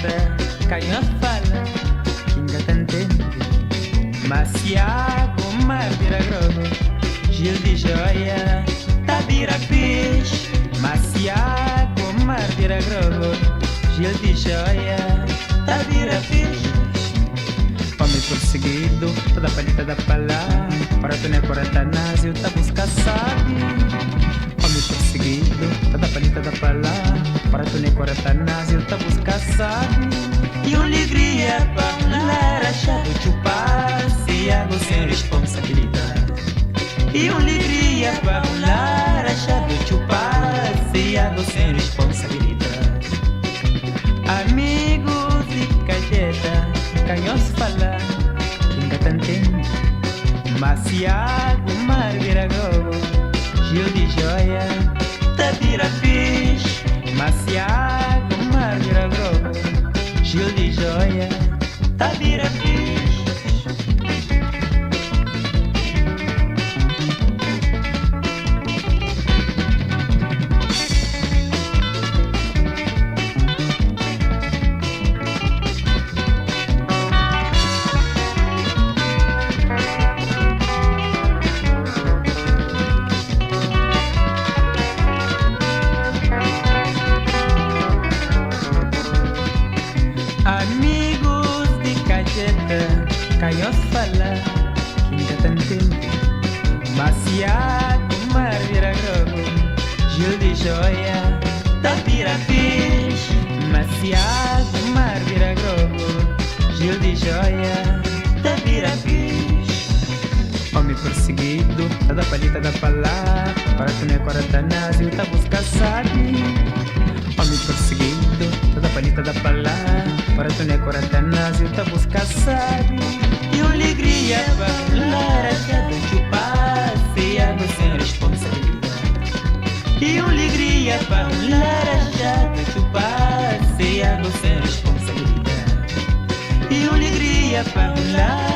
cajeta, canha fala, kinga tantende. Maciago, mar vira grogo, Gil de joia, tá vira peixe. Maciago, mar vira grogo, Gil de joia, tá vira peixe. Homem perseguido, toda palita da palá, para tu ne coratanásio, tá busca sabe. Homem perseguido, toda palita da palá, para tu ne coratanásio, tá busca sabe. E alegria para falar, achado chupar, se água sem responsabilidade. E alegria para falar, achado chupar, se água sem responsabilidade. Amigos de cajeta, canhos fala, kinga tantende. Maciago, mar vira gogo, Gil de joia, tá vira peixe. Maciago, mar vira gogo, Gil de joia, tá vira peixe. Amigos de cajeta, canhos fala, kinga tantende. Maciago, mar vira grogo, Gil de joia, tá vira peixe. Maciago, mar vira grogo, Gil de joia, tá vira peixe. Homem perseguido, toda palita da palá, para tu ne coratanásio, tá busca sabe. Homem perseguido, toda palita da palá, para tu ne coratanásio, tá busca sabe. E alegria para falar, achado chupar, se água sem responsabilidade. E alegria para falar, achado chupar, se água sem responsabilidade. E alegria para falar.